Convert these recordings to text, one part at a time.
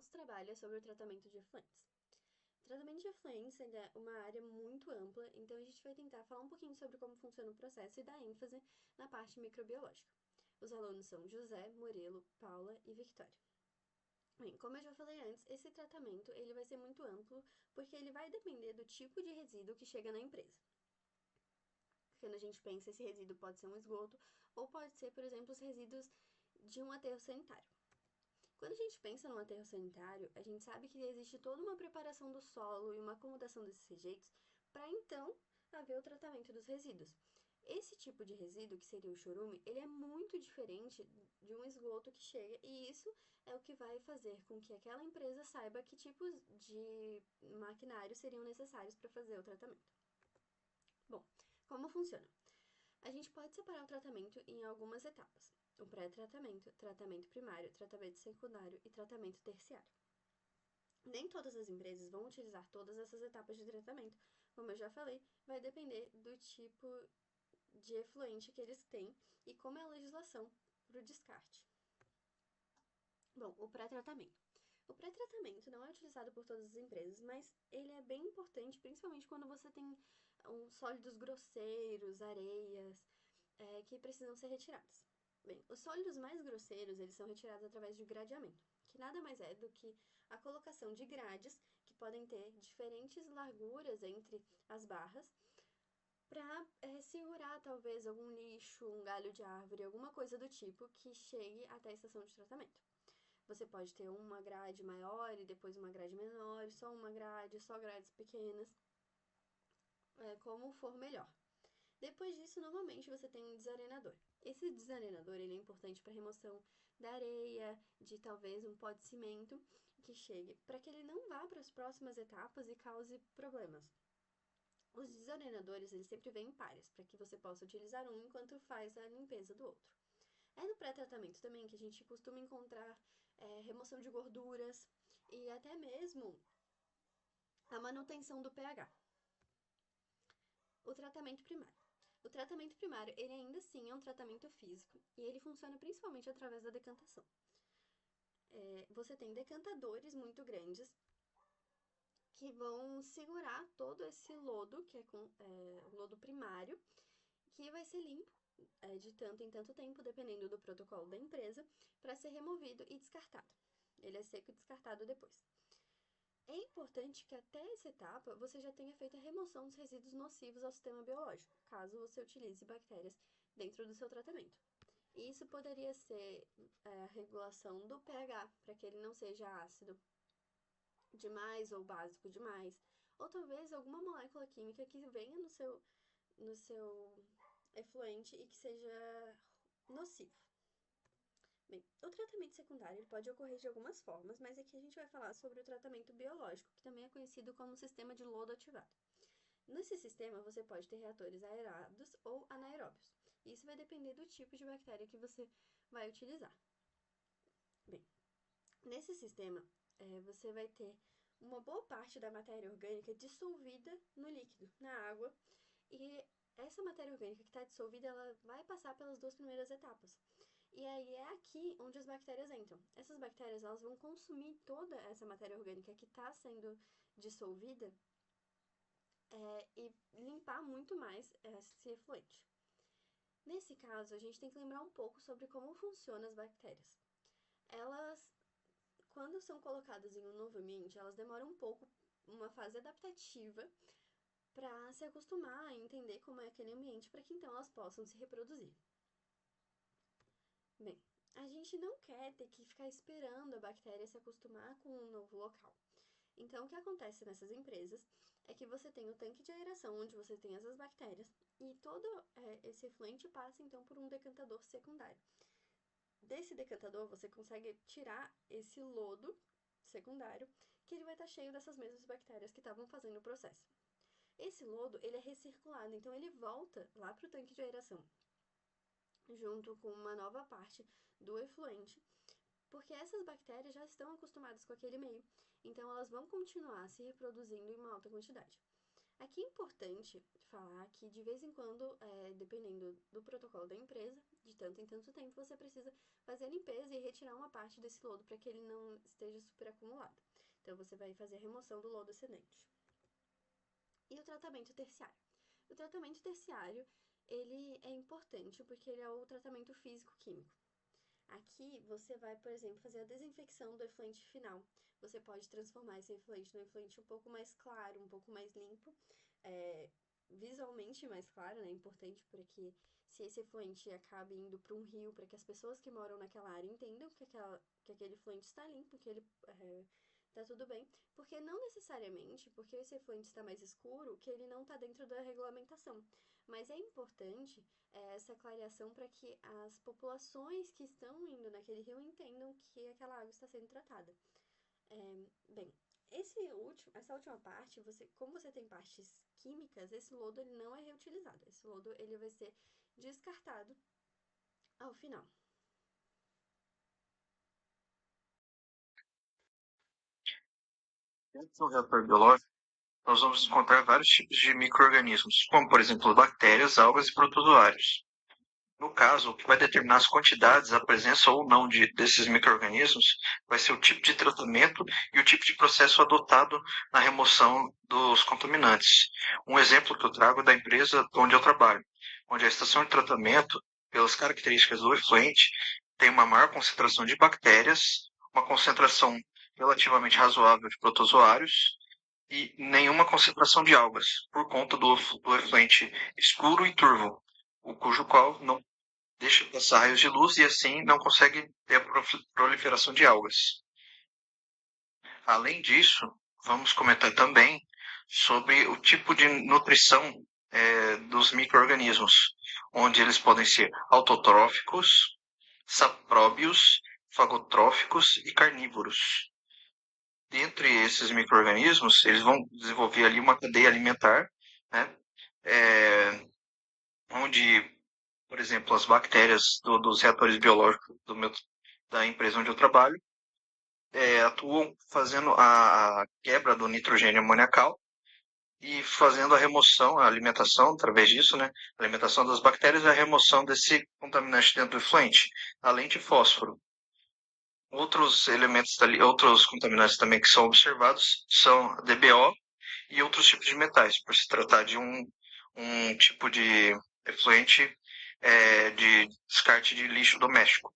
nosso trabalho é sobre o tratamento de efluentes. O tratamento de efluentes é uma área muito ampla, então a gente vai tentar falar um pouquinho sobre como funciona o processo e dar ênfase na parte microbiológica. Os alunos são José, Murilo, Paula e Victória. Bem, como eu já falei antes, esse tratamento ele vai ser muito amplo porque ele vai depender do tipo de resíduo que chega na empresa. Quando a gente pensa, esse resíduo pode ser um esgoto ou pode ser, por exemplo, os resíduos de um aterro sanitário. Quando a gente pensa no aterro sanitário, a gente sabe que existe toda uma preparação do solo e uma acomodação desses rejeitos para então haver o tratamento dos resíduos. Esse tipo de resíduo, que seria o chorume, ele é muito diferente de um esgoto que chega, e isso é o que vai fazer com que aquela empresa saiba que tipos de maquinário seriam necessários para fazer o tratamento. Bom, como funciona? A gente pode separar o tratamento em algumas etapas: o pré-tratamento, tratamento primário, tratamento secundário e tratamento terciário. Nem todas as empresas vão utilizar todas essas etapas de tratamento, como eu já falei, vai depender do tipo de efluente que eles têm e como é a legislação para o descarte. Bom, o pré-tratamento. O pré-tratamento não é utilizado por todas as empresas, mas ele é bem importante, principalmente quando você tem sólidos grosseiros, areias, que precisam ser retirados. Bem, os sólidos mais grosseiros, eles são retirados através de gradeamento, que nada mais é do que a colocação de grades que podem ter diferentes larguras entre as barras para segurar talvez algum lixo, um galho de árvore, alguma coisa do tipo que chegue até a estação de tratamento. Você pode ter uma grade maior e depois uma grade menor, só uma grade, só grades pequenas, como for melhor. Depois disso, normalmente você tem um desarenador. Esse desarenador ele é importante para remoção da areia, de talvez um pó de cimento que chegue, para que ele não vá para as próximas etapas e cause problemas. Os desarenadores eles sempre vêm em pares, para que você possa utilizar um enquanto faz a limpeza do outro. É no pré-tratamento também que a gente costuma encontrar remoção de gorduras e até mesmo a manutenção do pH. O tratamento primário. O tratamento primário, ele ainda assim é um tratamento físico e ele funciona principalmente através da decantação. Você tem decantadores muito grandes que vão segurar todo esse lodo, que é o lodo primário, que vai ser limpo de tanto em tanto tempo, dependendo do protocolo da empresa, para ser removido e descartado. Ele é seco e descartado depois. É importante que até essa etapa você já tenha feito a remoção dos resíduos nocivos ao sistema biológico, caso você utilize bactérias dentro do seu tratamento. E isso poderia ser a regulação do pH, para que ele não seja ácido demais ou básico demais, ou talvez alguma molécula química que venha no seu efluente e que seja nocivo. Bem, o tratamento secundário ele pode ocorrer de algumas formas, mas aqui a gente vai falar sobre o tratamento biológico, que também é conhecido como sistema de lodo ativado. Nesse sistema, você pode ter reatores aerados ou anaeróbios. Isso vai depender do tipo de bactéria que você vai utilizar. Bem, nesse sistema, você vai ter uma boa parte da matéria orgânica dissolvida no líquido, na água, e essa matéria orgânica que está dissolvida, ela vai passar pelas duas primeiras etapas. E aí é aqui onde as bactérias entram. Essas bactérias elas vão consumir toda essa matéria orgânica que está sendo dissolvida e limpar muito mais esse efluente. Nesse caso, a gente tem que lembrar um pouco sobre como funcionam as bactérias. Elas, quando são colocadas em um novo ambiente, elas demoram um pouco, uma fase adaptativa, para se acostumar a entender como é aquele ambiente, para que então elas possam se reproduzir. Bem, a gente não quer ter que ficar esperando a bactéria se acostumar com um novo local. Então, o que acontece nessas empresas é que você tem o tanque de aeração, onde você tem essas bactérias, e todo esse efluente passa então por um decantador secundário. Desse decantador, você consegue tirar esse lodo secundário, que ele vai estar cheio dessas mesmas bactérias que estavam fazendo o processo. Esse lodo, ele é recirculado, então ele volta lá para o tanque de aeração, junto com uma nova parte do efluente, porque essas bactérias já estão acostumadas com aquele meio, então elas vão continuar se reproduzindo em uma alta quantidade. Aqui é importante falar que de vez em quando, dependendo do protocolo da empresa, de tanto em tanto tempo, você precisa fazer a limpeza e retirar uma parte desse lodo para que ele não esteja super acumulado. Então você vai fazer a remoção do lodo excedente. E o tratamento terciário? O tratamento terciário, ele é importante porque ele é o tratamento físico-químico. Aqui você vai, por exemplo, fazer a desinfecção do efluente final. Você pode transformar esse efluente num efluente um pouco mais claro, um pouco mais limpo, é, visualmente mais claro, né? É importante para que se esse efluente acabe indo para um rio, para que as pessoas que moram naquela área entendam que aquele efluente está limpo, que ele tá tudo bem, porque não necessariamente, porque esse efluente está mais escuro, que ele não está dentro da regulamentação. Mas é importante essa clareação para que as populações que estão indo naquele rio entendam que aquela água está sendo tratada. Bem, essa última parte, como você tem partes químicas, esse lodo ele não é reutilizado. Esse lodo ele vai ser descartado ao final. Dentro do reator biológico, nós vamos encontrar vários tipos de micro-organismos, como, por exemplo, bactérias, algas e protozoários. No caso, o que vai determinar as quantidades, a presença ou não desses micro-organismos vai ser o tipo de tratamento e o tipo de processo adotado na remoção dos contaminantes. Um exemplo que eu trago é da empresa onde eu trabalho, onde a estação de tratamento, pelas características do efluente, tem uma maior concentração de bactérias, uma concentração relativamente razoável de protozoários e nenhuma concentração de algas, por conta do efluente escuro e turvo, o cujo qual não deixa passar raios de luz e assim não consegue ter a proliferação de algas. Além disso, vamos comentar também sobre o tipo de nutrição dos micro-organismos, onde eles podem ser autotróficos, sapróbios, fagotróficos e carnívoros. Dentre esses micro-organismos, eles vão desenvolver ali uma cadeia alimentar, né, é, onde, por exemplo, as bactérias dos reatores biológicos da empresa onde eu trabalho atuam fazendo a quebra do nitrogênio amoniacal e fazendo a remoção, a alimentação através disso, né? A alimentação das bactérias e a remoção desse contaminante dentro do efluente, além de fósforo. Outros elementos, outros contaminantes também que são observados são DBO e outros tipos de metais, por se tratar de um tipo de efluente de descarte de lixo doméstico.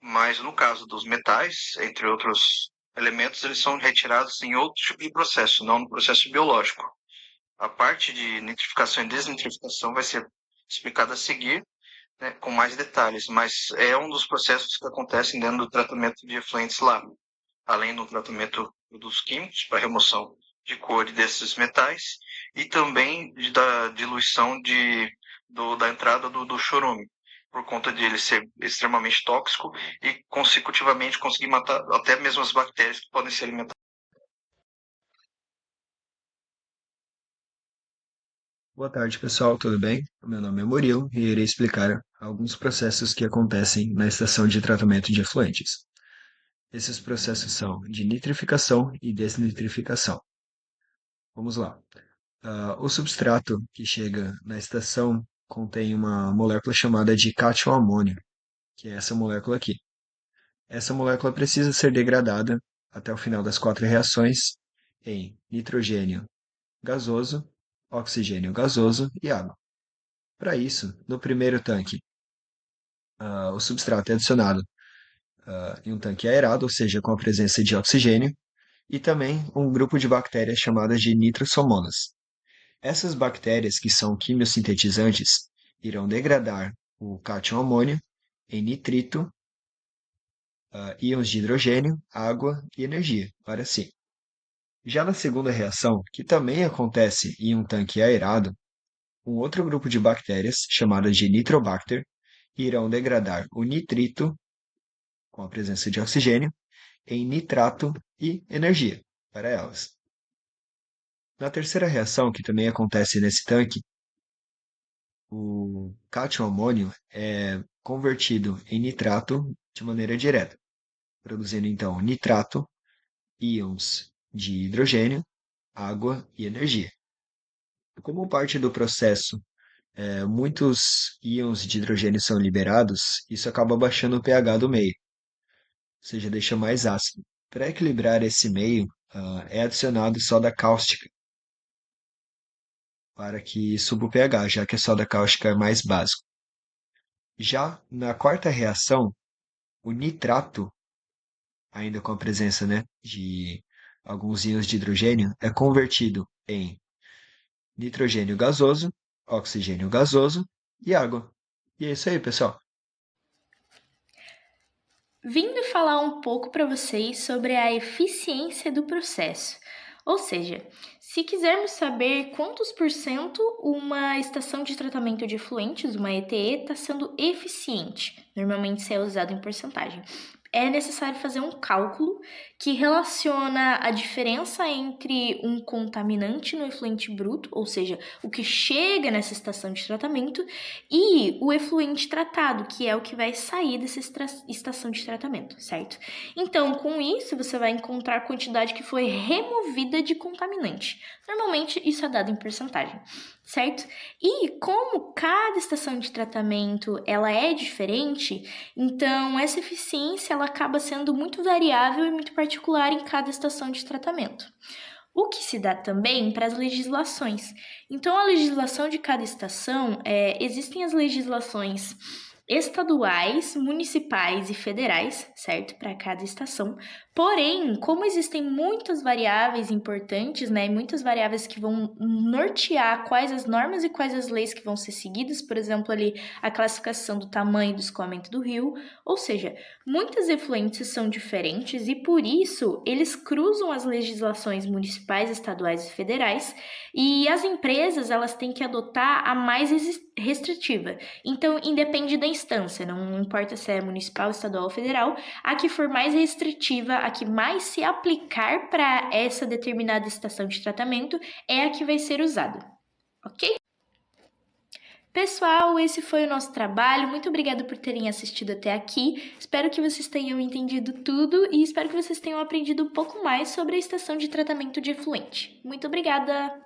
Mas no caso dos metais, entre outros elementos, eles são retirados em outro tipo de processo, não no processo biológico. A parte de nitrificação e desnitrificação vai ser explicada a seguir, né, com mais detalhes, mas é um dos processos que acontecem dentro do tratamento de efluentes lá, além do tratamento dos químicos para remoção de coure desses metais e também da diluição da entrada do chorume, por conta de ele ser extremamente tóxico e consecutivamente conseguir matar até mesmo as bactérias que podem se alimentar. Boa tarde, pessoal, tudo bem? O meu nome é Murilo e irei explicar alguns processos que acontecem na estação de tratamento de efluentes. Esses processos são de nitrificação e desnitrificação. Vamos lá. O substrato que chega na estação contém uma molécula chamada de cátion amônio, que é essa molécula aqui. Essa molécula precisa ser degradada até o final das 4 reações em nitrogênio gasoso, oxigênio gasoso e água. Para isso, no primeiro tanque, o substrato é adicionado em um tanque aerado, ou seja, com a presença de oxigênio, e também um grupo de bactérias chamadas de nitrosomonas. Essas bactérias, que são quimiosintetizantes, irão degradar o cátion amônio em nitrito, íons de hidrogênio, água e energia, para si. Já na segunda reação, que também acontece em um tanque aerado, um outro grupo de bactérias, chamadas de nitrobacter, irão degradar o nitrito, com a presença de oxigênio, em nitrato e energia para elas. Na terceira reação, que também acontece nesse tanque, o cátion amônio é convertido em nitrato de maneira direta, produzindo então nitrato, íons de hidrogênio, água e energia. Como parte do processo, muitos íons de hidrogênio são liberados, isso acaba baixando o pH do meio, ou seja, deixa mais ácido. Para equilibrar esse meio, é adicionado soda cáustica para que suba o pH, já que a soda cáustica é mais básico. Já na quarta reação, o nitrato, ainda com a presença, né, de alguns íons de hidrogênio, é convertido em nitrogênio gasoso, oxigênio gasoso e água. E é isso aí, pessoal. Vindo falar um pouco para vocês sobre a eficiência do processo. Ou seja, se quisermos saber quantos por cento uma estação de tratamento de efluentes, uma ETE, está sendo eficiente, normalmente isso é usado em porcentagem, é necessário fazer um cálculo que relaciona a diferença entre um contaminante no efluente bruto, ou seja, o que chega nessa estação de tratamento, e o efluente tratado, que é o que vai sair dessa estação de tratamento, certo? Então, com isso, você vai encontrar a quantidade que foi removida de contaminante. Normalmente, isso é dado em porcentagem, certo? E como cada estação de tratamento ela é diferente, então essa eficiência ela acaba sendo muito variável e muito particular em cada estação de tratamento. O que se dá também para as legislações. Então, a legislação de cada estação, existem as legislações estaduais, municipais e federais, certo? Para cada estação. Porém, como existem muitas variáveis importantes, né, muitas variáveis que vão nortear quais as normas e quais as leis que vão ser seguidas, por exemplo, ali a classificação do tamanho do escoamento do rio, ou seja, muitas efluentes são diferentes e por isso eles cruzam as legislações municipais, estaduais e federais, e as empresas elas têm que adotar a mais restritiva. Então, independe da instância, não importa se é municipal, estadual ou federal, a que for mais restritiva, a que mais se aplicar para essa determinada estação de tratamento é a que vai ser usada, ok? Pessoal, esse foi o nosso trabalho. Muito obrigada por terem assistido até aqui. Espero que vocês tenham entendido tudo e espero que vocês tenham aprendido um pouco mais sobre a estação de tratamento de efluente. Muito obrigada!